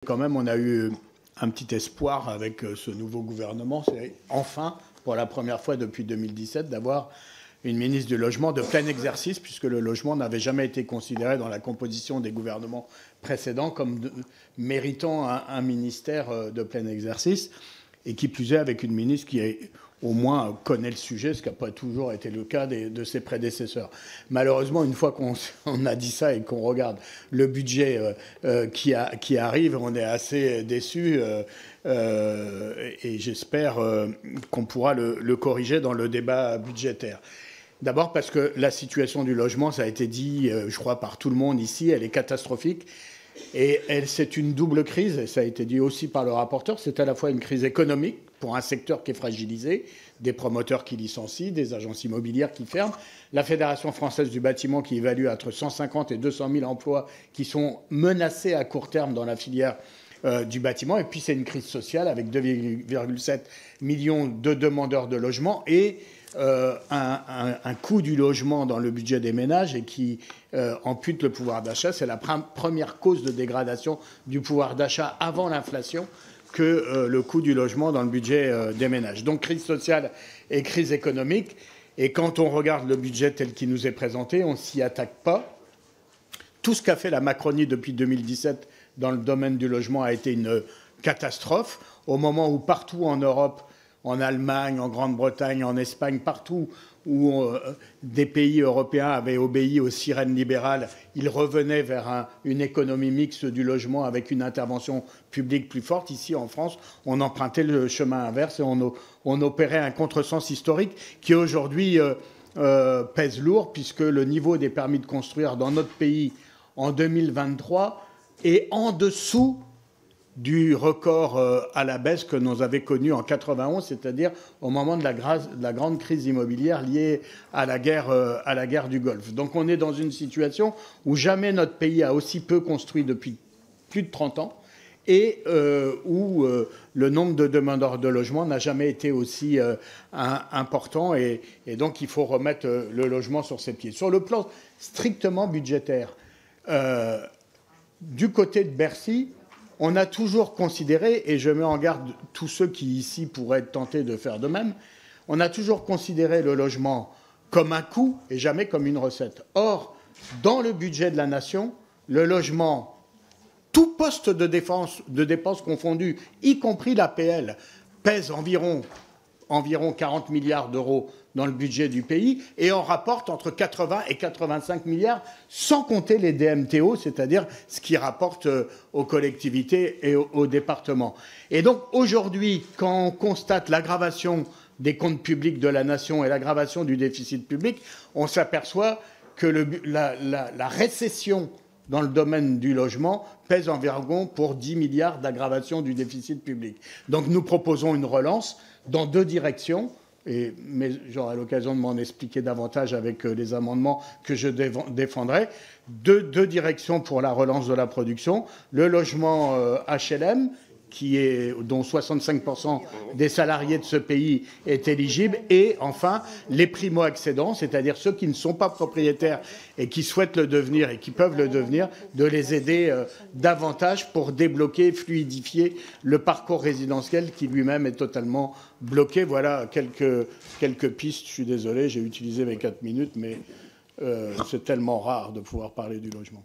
Quand même, on a eu un petit espoir avec ce nouveau gouvernement. C'est enfin, pour la première fois depuis 2017, d'avoir une ministre du Logement de plein exercice, puisque le logement n'avait jamais été considéré dans la composition des gouvernements précédents comme méritant un ministère de plein exercice, et qui plus est avec une ministre qui est au moins connaît le sujet, ce qui n'a pas toujours été le cas de ses prédécesseurs. Malheureusement, une fois qu'on a dit ça et qu'on regarde le budget qui arrive, on est assez déçus et j'espère qu'on pourra le corriger dans le débat budgétaire. D'abord parce que la situation du logement, ça a été dit, je crois, par tout le monde ici, elle est catastrophique. Et c'est une double crise, et ça a été dit aussi par le rapporteur, c'est à la fois une crise économique pour un secteur qui est fragilisé, des promoteurs qui licencient, des agences immobilières qui ferment, la Fédération française du bâtiment qui évalue entre 150 et 200 000 emplois qui sont menacés à court terme dans la filière du bâtiment. Et puis c'est une crise sociale avec 2,7 millions de demandeurs de logement et un coût du logement dans le budget des ménages et qui ampute le pouvoir d'achat. C'est la première cause de dégradation du pouvoir d'achat avant l'inflation que le coût du logement dans le budget des ménages. Donc crise sociale et crise économique. Et quand on regarde le budget tel qu'il nous est présenté, on ne s'y attaque pas. Tout ce qu'a fait la Macronie depuis 2017 dans le domaine du logement a été une catastrophe. Au moment où partout en Europe, en Allemagne, en Grande-Bretagne, en Espagne, partout où des pays européens avaient obéi aux sirènes libérales, ils revenaient vers une économie mixte du logement avec une intervention publique plus forte. Ici, en France, on empruntait le chemin inverse et on opérait un contresens historique qui aujourd'hui pèse lourd, puisque le niveau des permis de construire dans notre pays en 2023 est en dessous du record à la baisse que nous avions connu en 91, c'est-à-dire au moment de la grande crise immobilière liée à la guerre du Golfe. Donc on est dans une situation où jamais notre pays a aussi peu construit depuis plus de 30 ans et où le nombre de demandeurs de logement n'a jamais été aussi important et donc il faut remettre le logement sur ses pieds. Sur le plan strictement budgétaire, du côté de Bercy, on a toujours considéré, et je mets en garde tous ceux qui ici pourraient être tentés de faire de même, on a toujours considéré le logement comme un coût et jamais comme une recette. Or, dans le budget de la nation, le logement, tout poste de dépenses confondu, y compris l'APL, pèse environ 40 milliards d'euros dans le budget du pays et en rapporte entre 80 et 85 milliards, sans compter les DMTO, c'est-à-dire ce qui rapporte aux collectivités et aux départements. Et donc aujourd'hui, quand on constate l'aggravation des comptes publics de la nation et l'aggravation du déficit public, on s'aperçoit que la récession dans le domaine du logement pèse environ pour 10 milliards d'aggravation du déficit public. Donc nous proposons une relance dans deux directions, mais j'aurai l'occasion de m'en expliquer davantage avec les amendements que je défendrai. Deux directions pour la relance de la production. Le logement HLM, dont 65% des salariés de ce pays est éligible, et enfin les primo-accédants, c'est-à-dire ceux qui ne sont pas propriétaires et qui souhaitent le devenir et qui peuvent le devenir, de les aider davantage pour débloquer, fluidifier le parcours résidentiel qui lui-même est totalement bloqué. Voilà quelques pistes. Je suis désolé, j'ai utilisé mes 4 minutes, mais c'est tellement rare de pouvoir parler du logement.